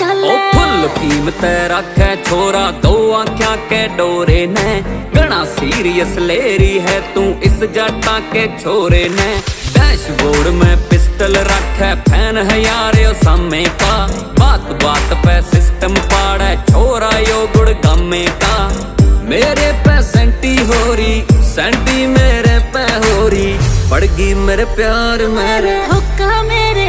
चले। ओ फुल कीमत रखे छोरा दो आँखा के डोरे ने, घना सीरियस लेरी है तू इस जटा के छोरे ने। डैशबोर्ड में पिस्टल रखे फैन है यार यो सामे का, बात बात पे सिस्टम पाड़े छोरा यो गुड़ गमे का। मेरे पे सेंटी हो रही सेंटी मेरे पे हो रही, पड़गी मेरे प्यार मेरे हुक्का मेरे